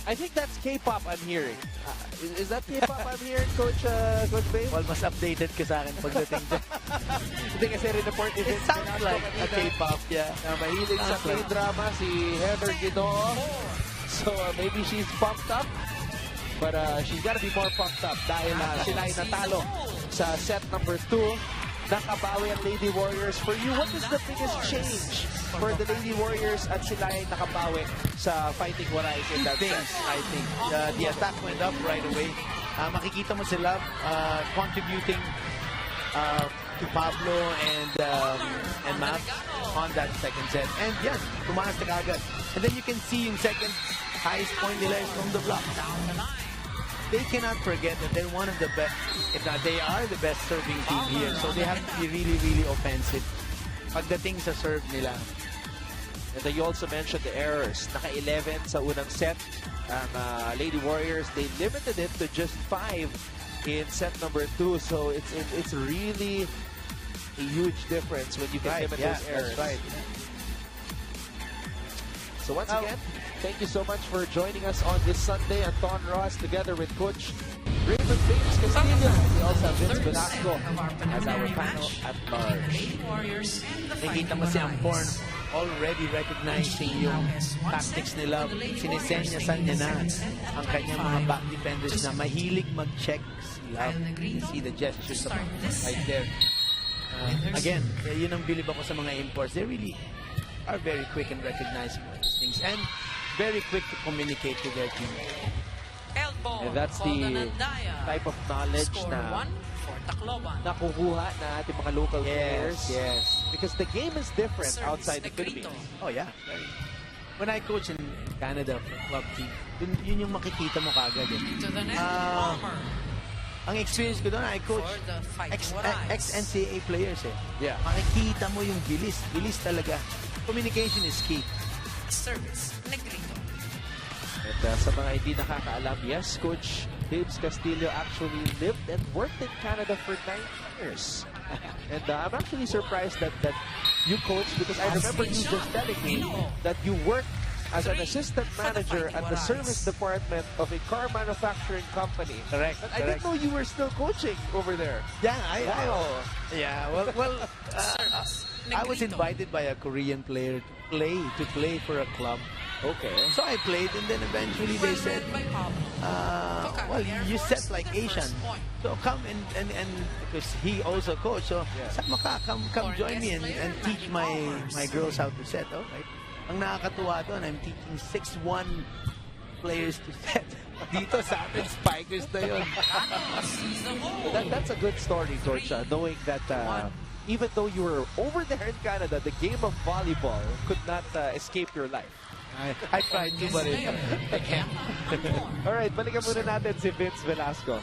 I think that's K-pop I'm hearing. Is that K-pop I'm hearing, Coach Bay? Well, mas updated ka sa akin pagdating dyan. Hindi kasi rin-report ni It sounds like a K-pop, yeah. Na mahilig sa K-drama si Heather Guido. So maybe she's pumped up. But she's gotta be more pumped up dahil sila ay natalo sa set number 2. Nakabawi ang Lady Warriors. For you, what is the biggest change for the Lady Warriors at sila ay nakabawi sa Fighting Warays in that sense? I think the attack went up right away. Makikita mo sila contributing to Pablo and Matt on that second set. And yes, tumaas na kagad. And then you can see yung second highest point nila is from the block. They cannot forget that they're one of the best, if not, they are the best serving team here. So they have to be really, really offensive pagdating sa serve nila. And then you also mentioned the errors. Naka-11 sa unang set. Ang Lady Warriors, they limited it to just 5 in set number 2. So it's really a huge difference when you can limit those errors. That's right. So once again, thank you so much for joining us on this Sunday. Anton Ross together with Coach Raymond James Castillo. We also have Vince Velasco as our panel at large. Nakikita mo si Amporn already recognizing yung tactics nila. Sinisenyasan niya na ang kanyang mga back defenders na mahilig mag-check sila. You see the gestures right there. Again, yun ang bilib ako sa mga imports. They really are very quick in recognizing these things and very quick to communicate to their team. And that's the type of knowledge na nakukuha na ating mga local players. Yes. Because the game is different outside the Philippines. Oh yeah. When I coach in Canada for club team, yun yung makikita mo kagad. Ang experience ko doon, I coach ex-NCAA players eh. Yeah. Makikita mo yung bilis. Bilis talaga. Communication is key. Service, Negrito. At sa mga hindi nakakaalam, yes, Coach James Castillo actually lived and worked in Canada for 9 years. And I'm actually surprised that you coach, because I remember you just telling me that you worked as an assistant manager at the service department of a car manufacturing company. Correct. But I didn't know you were still coaching over there. Yeah, I was invited by a Korean player to play for a club. Okay. So I played, and then eventually they said, well, you set like Asian, so come and because he also coached, so sama ka, come join me and teach my girls how to set. Okay. Ang nakakatuwa doon, I'm teaching 6'1" players to set. Dito sa atin, spikers na yun. That's a good story, Coach, knowing that even though you were over there in Canada, the game of volleyball could not escape your life. I tried to, but I can't. Alright, balikan muna natin si Vince Velasco.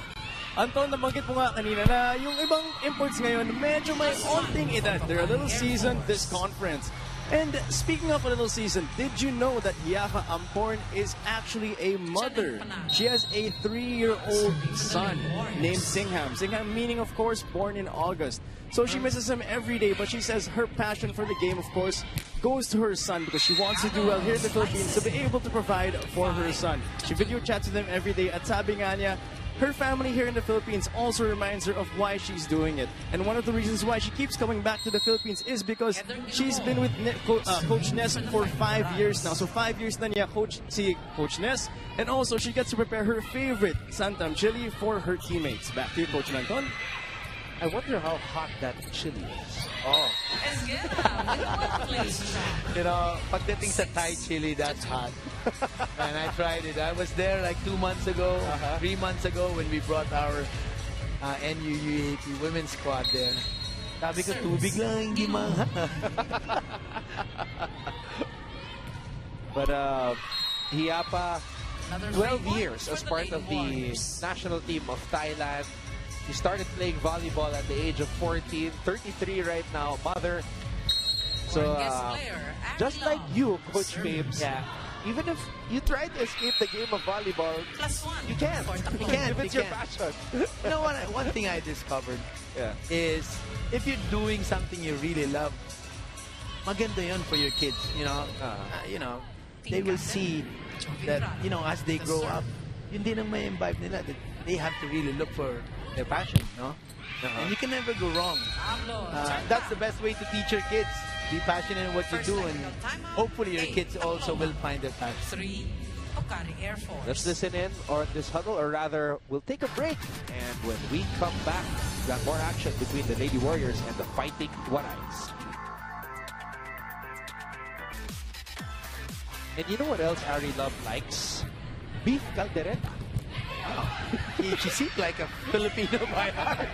Anton, nabanggit mo nga kanina na yung ibang imports ngayon, medyo may onting edad. They're a little seasoned this conference. And speaking of a little season, did you know that Yaka Amporn is actually a mother? She has a 3-year-old son named Singham. Singham meaning, of course, born in August. So she misses him every day, but she says her passion for the game, of course, goes to her son because she wants to do well here in the Philippines to be able to provide for her son. She video chats with him every day at sabi nga niya, her family here in the Philippines also reminds her of why she's doing it. And one of the reasons why she keeps coming back to the Philippines is because she's been with Coach Ness for 5 years now. So 5 years na niya Coach Ness. And also, she gets to prepare her favorite Santam chili for her teammates. Back to you, Coach Lanton. I wonder how hot that chili is. Oh. You know, pagdating sa Thai chili, that's hot. And I tried it. I was there like 2 months ago, 3 months ago when we brought our NUUAP women's squad there. Sabi ko, tubig lang, hindi mahal. But Hiapa, 12 years as part of the national team of Thailand. He started playing volleyball at the age of 14, 33 right now, mother. So, just like you, Coach James, even if you try to escape the game of volleyball, you can't. You can't. If it's your passion. You know what? One thing I discovered is if you're doing something you really love, maganda yun for your kids. You know, they will see that, you know, as they grow up, yun din ang may imbibe nila, that they have to really look for their passion, no? And you can never go wrong. That's the best way to teach your kids. Be passionate in what you do, and hopefully your kids also will find their passion. 3, Pocari-AirForce. Let's listen in on this huddle, or rather, we'll take a break. And when we come back, we've got more action between the Lady Warriors and the Fighting Warays. And you know what else Ari Love likes? Beef caldereta. She seems like a Filipino by heart.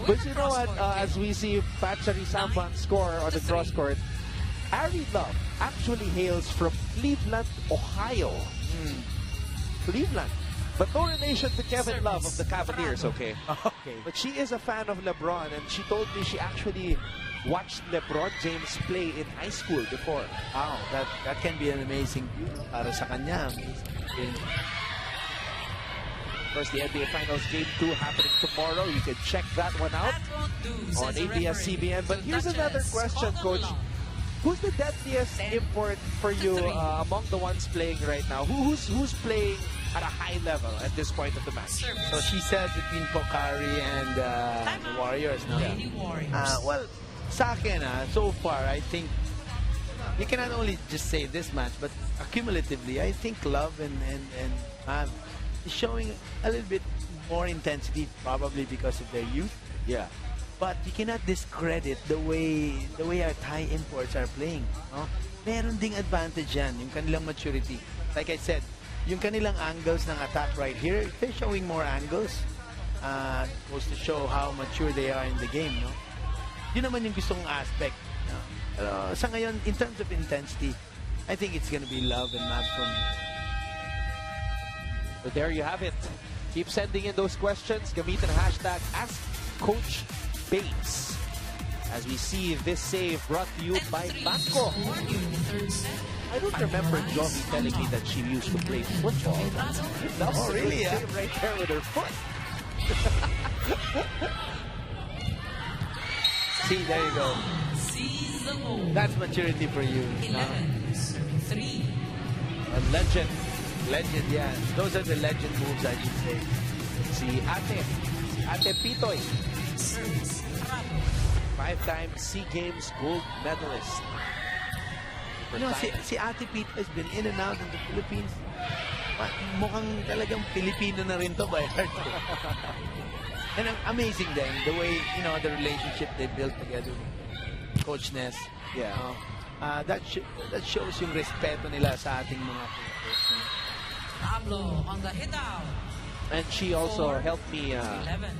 But you know what? As we see Pachari Sampan score on the cross court, Ari Love actually hails from Cleveland, Ohio. Cleveland. But no relation to Kevin Love of the Cavaliers, okay? Okay. But she is a fan of LeBron, and she told me she actually watched LeBron James play in high school before. Wow, that can be an amazing view para sa kanya. Of course, the NBA Finals Game 2 happening tomorrow. You can check that one out on ABS-CBN. But here's another question, Coach. Who's the deadliest import for you among the ones playing right now? Who's playing at a high level at this point of the match? So she said between Pocari and the Warriors. No? Well, sa akin, so far, I think you cannot only just say this match, but accumulatively, I think Love and Mav is showing a little bit more intensity, probably because of their youth. Yeah. But you cannot discredit the way our Thai imports are playing. No? Meron ding advantage yan, yung kanilang maturity. Like I said, yung kanilang angles ng attack right here, they're showing more angles. Goes to show how mature they are in the game. No? Yun naman yung gustong aspect. No? Pero sa ngayon, in terms of intensity, I think it's gonna be Love and Mav for me. So there you have it. Keep sending in those questions. Gamitin ang hashtag AskCoachBates. As we see this save brought to you by Banco. I don't remember Jovi telling me that she used to play football. That was really? a save right there with her foot. See, there you go. That's maturity for you. 3. A legend. Legend, yeah. Those are the legend moves, I should say. Si Ate Pitoy. Service. 5-time SEA Games gold medalist. You know, si Ate Pete has been in and out in the Philippines. Mukhang talagang Filipino na rin to by heart. And amazing then, the way, you know, the relationship they built together. Coach Ness. Yeah. That shows yung respeto nila sa ating mga players. Pablo on the hit out. And she also helped me 11.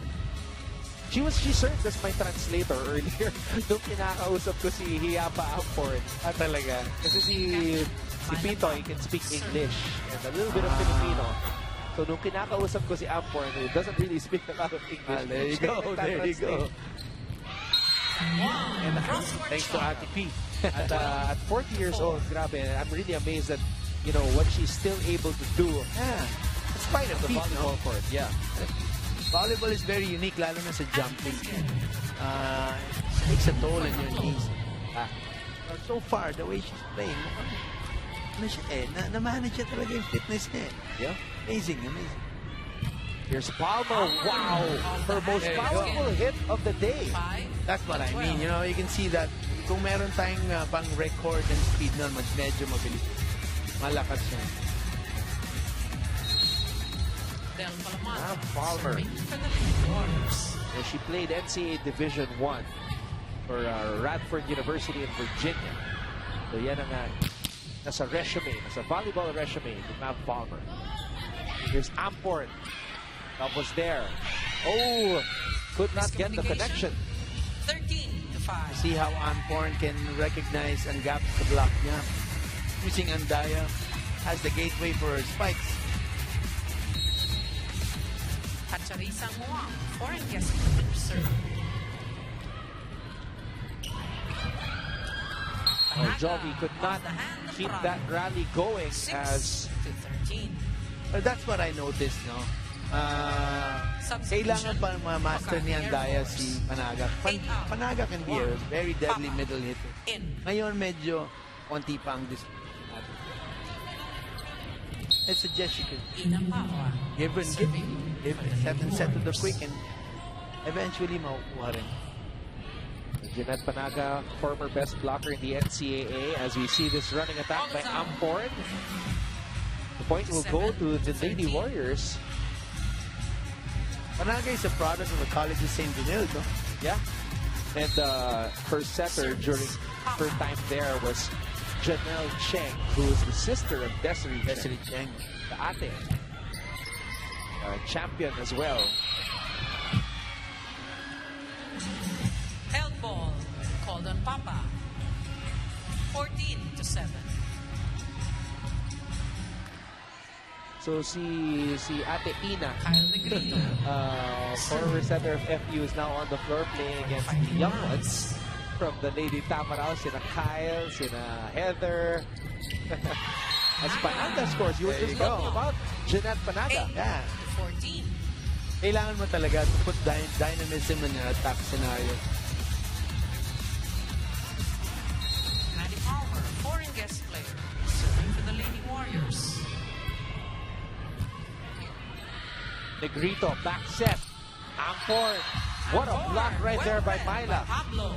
She served as my translator earlier nung kinakausap ko si Hiapa Amport. Talaga. Kasi si Pitoy can speak English and a little bit of Filipino. So nung kinakausap ko si Amport, who doesn't really speak a lot of English. There you go, there you go. And thanks to Ate P. At 40 years old, grabe, I'm really amazed at, you know, what she's still able to do. Despite of the volleyball court. Yeah. Volleyball is very unique, lalo na sa jumping. Takes a toll on your knees. So far, the way she's playing, na-manage siya talaga yung fitness niya. Yeah. Amazing, amazing. Here's Palmer. Wow. Her most powerful hit of the day. That's what I mean. You know, you can see that kung meron tayong pang record and speed nun, medyo mabilis. Malakas siya. Palmer. And she played NCAA Division I for Radford University in Virginia. So yan ang nasa resume, nasa volleyball resume ni Mav Palmer. Here's Amport. That was there. Oh, could not get the connection. 13-5. See how Anporn can recognize and gap the block niya. Using Andaya as the gateway for her spikes. Pacharisa Muang. Foreign guest serve. Jovi could not keep that rally going as 6-13. That's what I noticed, no? Kailangan pa ma-master ni Andaya si Panaga. Panaga can be a very deadly middle hitter. Ngayon medyo konti pa ang discipline. I suggest you could Ina Papa. give and give set and set to the quick and eventually makukuha rin. Jeanette Panaga, former best blocker in the NCAA, as we see this running attack by Amporn. The point will go to the Lady Warriors. Panaga is a product of the College of St. Benilde, no? Yeah. And her setter during her time there was Janelle Cheng, who is the sister of Desiree Cheng, the ate. Champion as well. Held ball. Called on Papa. 14-7. So si Ate Ina, Kyle Negrito. former center of FU, is now on the floor playing against the young ones from the Lady Tamaraw, sina Kyle, sina Heather. As Panaga scores, you were just talking about Jeanette Panaga. Yeah. 14. Kailangan mo talaga to put dynamism in your attack scenario. Maddie Palmer, foreign guest player, serving for the Lady Warriors. Negrito, back set. Amporn. What a block right there by Myla. Pablo.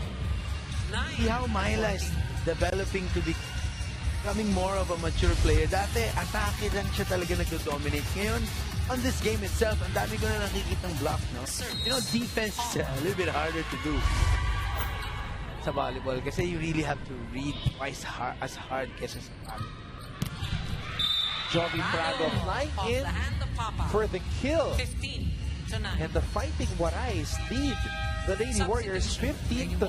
See how Myla is developing to becoming more of a mature player. Dati, atake lang siya talaga nag-dominate. Ngayon, on this game itself, ang dami ko na nakikitang block, no? You know, defense is a little bit harder to do sa volleyball kasi you really have to read twice as hard kesa sa volleyball. Jovi Prado flying in for the kill. 15-9. And the Fighting Warays lead the Lady Warriors 15-9. To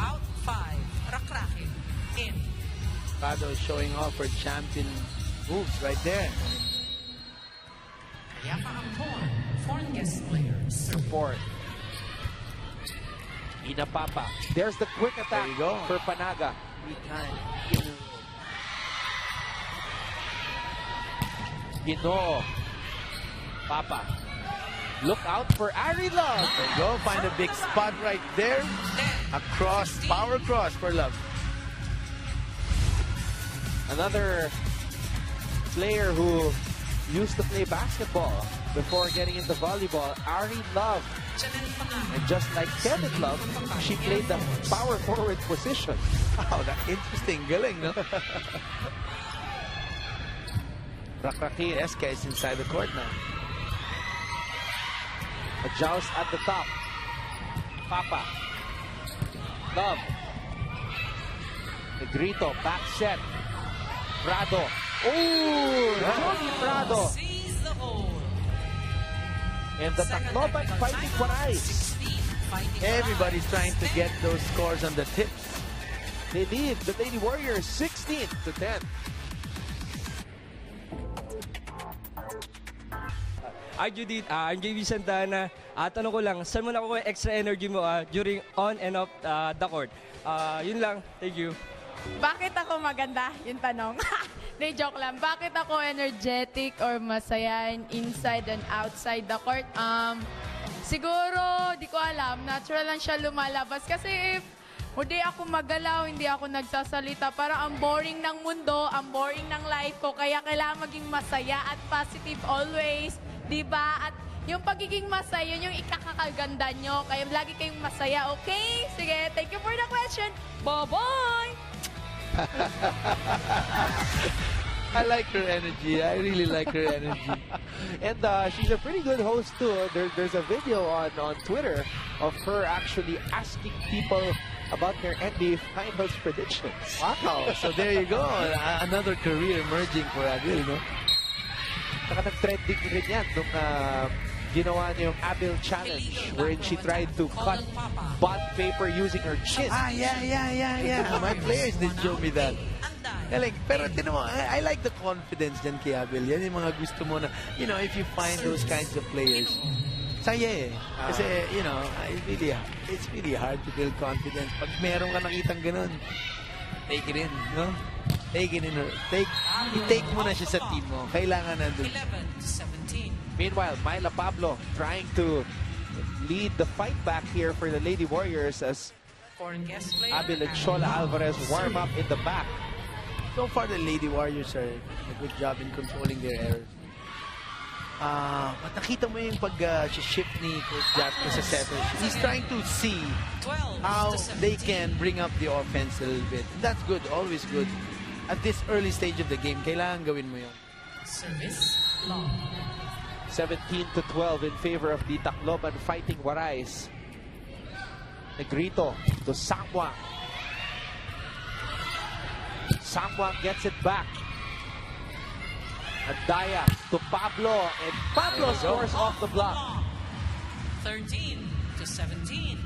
out 5. Rakrake. In. Prado showing off her champion moves right there. Yapa Amporn, foreign guest players. Support. Ina Papa. There's the quick attack There you go. for Panaga. Ginoo. Papa. Look out for Ari Love. There you go. Find a big spot right there. A cross, power cross for Love. Another player who used to play basketball before getting into volleyball, Ari Love. And just like Kevin Love, she played the power forward position. Wow, that's interesting. Galing, no? Rakrake Eska is inside the court now. A joust at the top. Papa. Love. Negrito, back set. Prado. Oh, Johnny Prado. Sees the hole. And the Tacloban Fighting Warays. Everybody's trying to get those scores on the tips. They lead the Lady Warriors 16-10. Hi Judith, I'm JV Santana. Tanong ko lang, saan mo nakuha yung extra energy mo during on and off the court? Yun lang, thank you. Bakit ako maganda? Yung tanong. Hindi, joke lang. Bakit ako energetic or masaya inside and outside the court? Siguro, di ko alam. Natural lang siya lumalabas. Kasi if hindi ako magalaw, hindi ako nagsasalita, parang ang boring ng mundo, ang boring ng life ko. Kaya kailangan maging masaya at positive always. Diba? At yung pagiging masaya, yun yung ikakaganda nyo. Kaya lagi kayong masaya, okay? Sige, thank you for the question. Bye-bye! I like her energy. I really like her energy. And she's a pretty good host too. There's a video on Twitter of her actually asking people about their NBA Finals predictions. Wow. So there you go. Another career emerging for Adil, no? Saka nag-trending rin yan nung ginawa niya yung Abil Challenge wherein she tried to cut bond paper using her chin. Yeah. My players did show me that. Galing. Pero tinan mo, I like the confidence dyan kay Abil. Yan yung mga gusto mo na, you know, if you find those kinds of players, saya eh. Kasi, you know, it's really hard to build confidence. Pag meron ka nakitang ganun, take it in, no? Take it in. I-take mo na siya sa team mo. Kailangan nandun. 11-17. Meanwhile, Myla Pablo trying to lead the fight back here for the Lady Warriors as Foreign guest player. Abil and Shola Alvarez warm up in the back. So far, the Lady Warriors are doing a good job in controlling their errors. But nakita mo yung pag-shift ni Coach Jasper sa setters. He's trying to see 12 how to 17. they can bring up the offense a little bit. That's good, always good. At this early stage of the game, kailangan gawin mo yun. Service long. 17-12 in favor of the Tacloban Fighting Warays. Negrito to Samwang. Samwang gets it back. Andaya to Pablo, and Pablo scores off the block. 13 to 17.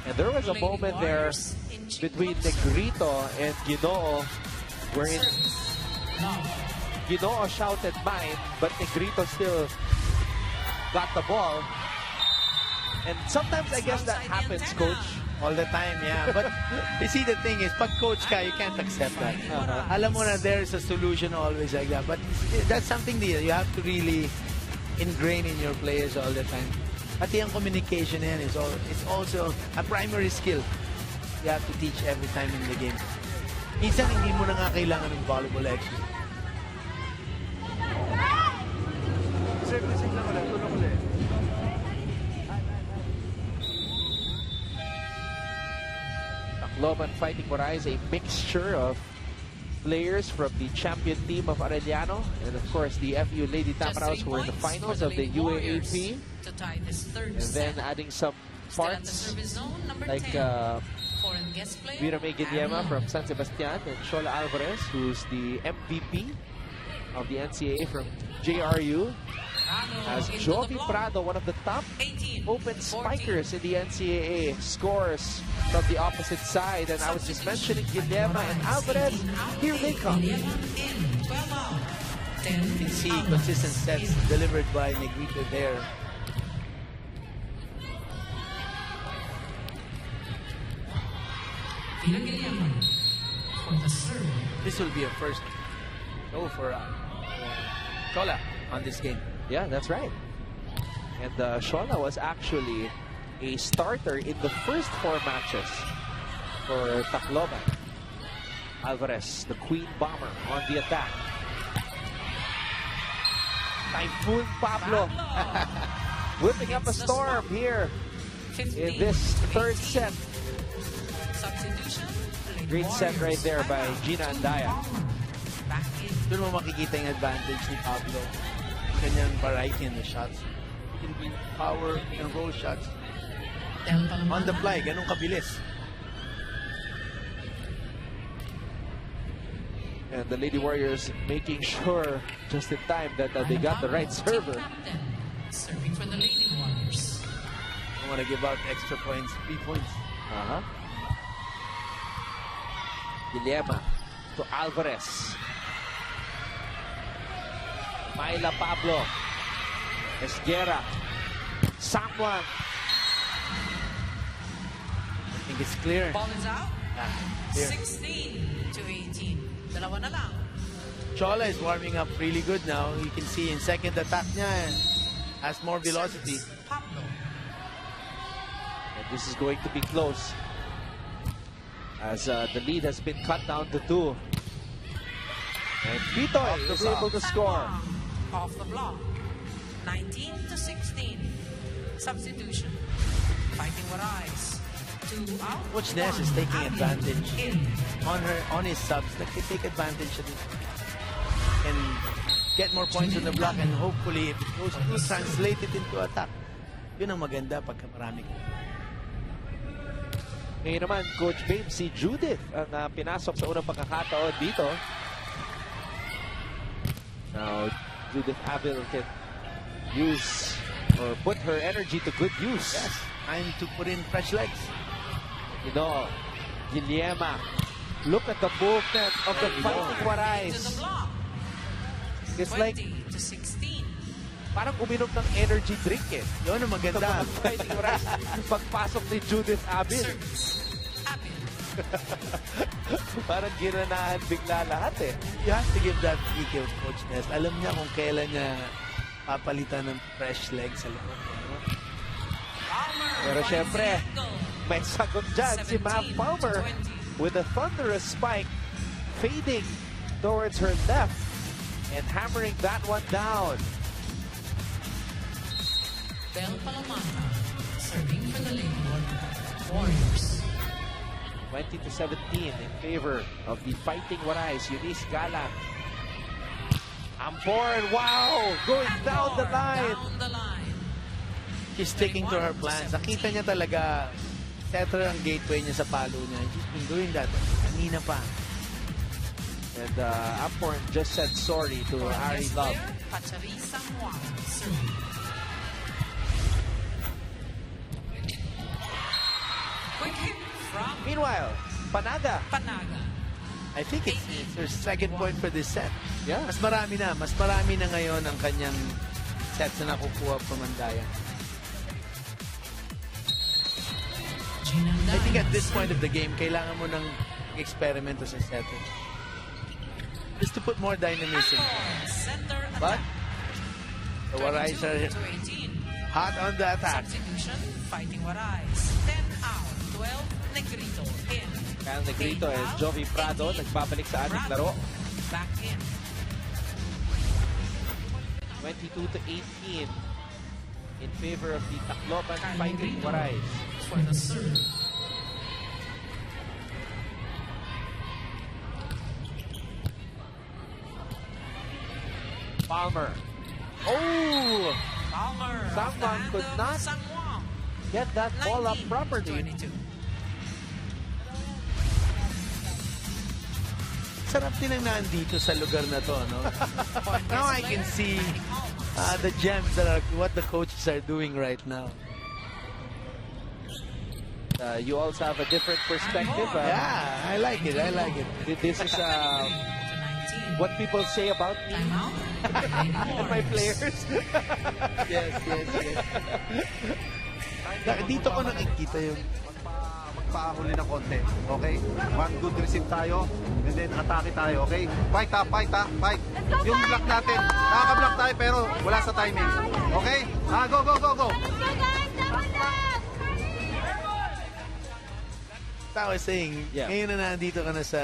And there was a Lady moment there Warriors inching between closer. Negrito and Ginoo, wherein Service long. Ginoo shouted mine, but Negrito still got the ball. And sometimes I guess that happens, Coach. All the time, yeah. But you see, the thing is, pag coach ka, you can't accept that. Alam mo na there's a solution always like that. But that's something that you have to really ingrain in your players all the time. At yung communication yan is it's also a primary skill you have to teach every time in the game. Minsan, hindi mo na nga kailangan ng volleyball exercise. Tacloban Fighting Warays, a mixture of players from the champion team of Arellano and of course the FU Lady Just Tamaraws 3 who were in the points finals for of the Lady Warriors UAAP, to tie this third and then set. adding some Still at the parts service zone, number like 10. Foreign guest player, Vira May Guillema Aaron. from San Sebastian and Shola Alvarez, who's the MVP of the NCAA from JRU, as Into the Jovi block. Prado, one of the top 18, open 14. spikers in the NCAA, scores from the opposite side. And I was just mentioning Guillema and Alvarez. Here they come. In 12 out. 10 You can see consistent sets delivered by Negrito there. for the serve. This will be a first go for Chola on this game. Yeah, that's right. And Shola was actually a starter in the first 4 matches for Tacloban. Alvarez, the Queen Bomber, on the attack. Typhoon Pablo whipping up a storm here 15 in this to third 18. set. Substitution. Great set right there by Gina Andaya. Back in. Doon mo makikita yung advantage ni Pablo. Kanyang variety in the shots. He can bring power and roll shots on the fly. Ganun kabilis. And the Lady Warriors making sure just in time that they got the right server. Captain, serving for the Lady Warriors. Don't want to give out extra points, 3 points. Guillema to Alvarez. Myla Pablo. Esguera. Samwang. I think it's clear. Ball is out. Here. 16 to 18. Dalawa na lang. Chola is warming up really good now. You can see in second attack niya has more velocity. Service, Pablo. And this is going to be close, as the lead has been cut down to 2. And Pitoy was able to score. Off the block. 19 to 16. Substitution. Fighting Warays. 2 out. Coach Ness is taking Abby advantage in. on his subs. Like they take advantage of it and get more points on the block, and hopefully if it goes through, translate it into attack. Yun ang maganda pagka marami ka. Ngayon naman, Coach Babe, si Judith ang pinasok sa unang pagkakataon dito. Now, Judith Avil can use or put her energy to good use. Yes, time to put in fresh legs. You know, Guillema. Look at the movement of the Fighting To the Warays. block. It's 20 like to 16. parang uminom ng energy drink eh. Yun ang maganda. Fighting Warays. Pagpasok ni Judith Avil. Service. Abby. Parang ginanahan bigla lahat eh. You have to give that PK to Coach Ness. Alam niya kung kailan niya papalitan ng fresh legs sa likod. Palmer. Pero finds syempre, the angle. may sagot dyan si Mav 17 to Palmer 20. with a thunderous spike, fading towards her left and hammering that one down. Bell Palamata serving for the Lady Warriors. 20-17 in favor of the Fighting Warays. Eunice Galang. Ampor, wow! Going down the line. Down the line. She's sticking to her plans. Nakita niya talaga, setter ang gateway niya sa palo niya. She's been doing that kanina pa. And Ampor just said sorry to Ari Love. Pocari-AirForce serving. Quick hit from Meanwhile, Panaga. Panaga. I think it's her second point for this set. Yeah. Mas marami na ngayon ang kanyang sets na nakukuha from Andaya. I think at this point of the game, kailangan mo ng experimento sa setter. Just to put more dynamism. Center But attack. the Warays are 22-18. hot on the attack. Substitution, Fighting Warays. 10 out. 12, Negrito in. Kaya Negrito is Jovi Prado. Nagbabalik sa ating laro. Back in. 22-18 in favor of the Tacloban Fighting Warays. For the serve. Palmer. Oh! Palmer. Sangwang could not Sangwang. get that ball up properly. 22. Sarap din ang nandito sa lugar na to, no? Now I can see the gems that are what the coaches are doing right now. You also have a different perspective. Yeah, I like it. I like it. This is what people say about me Timeout. and my players. Yes. Dito ko nakikita yung magpahuli ng konti. Okay? One good receive tayo, and then atake tayo. Okay? Fight ha, fight. Yung block natin, nakaka-block tayo pero wala sa timing. Okay? Go. I was saying, Yeah. ngayon na nandito ka na sa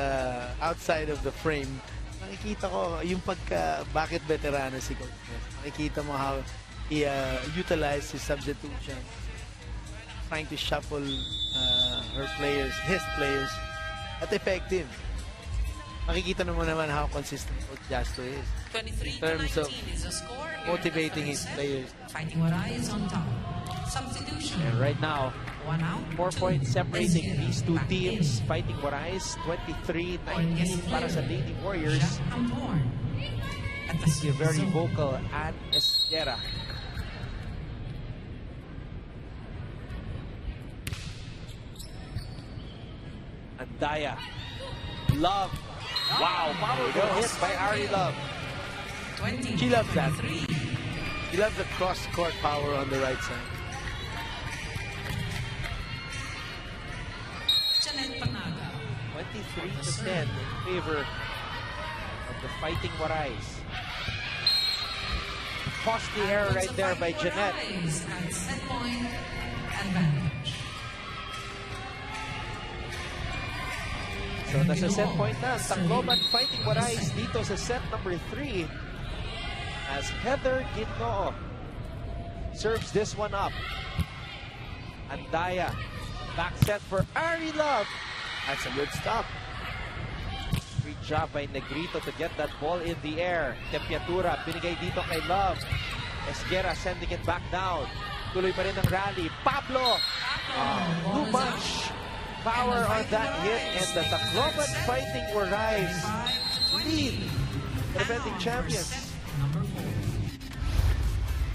outside of the frame, nakikita ko yung bakit veterano si Coach Ness. Nakikita mo how he utilized his substitution, trying to shuffle his players, at effective. Makikita naman how consistent Coach Jasto is 23 in terms of is the score. Here motivating in the his third set. players. Fighting Warays on top. Substitution. And right now, 1 out. 4 points separating Esguerra these two back teams. in. Fighting Warays, 23-19 para sa Lady Warriors. Jack Ampor. At the Si very zone. vocal Ann Esguerra. Andaya. Love. Wow, powerful hit by Ari Love. 20. She loves that. 3. He loves the cross-court power on the right side. Janet Panaga. 23-10 in favor of the Fighting Warays. Tossed the air right there by Jeanette. Warays at set point advantage. So nasa set point na ang Tacloban Fighting Warays dito sa set number 3 as Heather Ginoo serves this one up. Andaya, back set for Ari Love. That's a good stop. Great job by Negrito to get that ball in the air. Tempiatura, binigay dito kay Love. Esguerra sending it back down. Tuloy pa rin ang rally. Pablo! Too much power on that hit, and the Tacloban Fighting Warays lead the defending champions. Number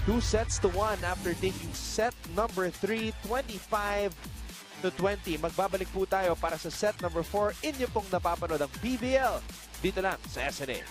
4. 2 sets to 1 after taking set number 3, 25-20. Magbabalik po tayo para sa set number 4. Inyo pong napapanood ang PVL dito lang sa SNA.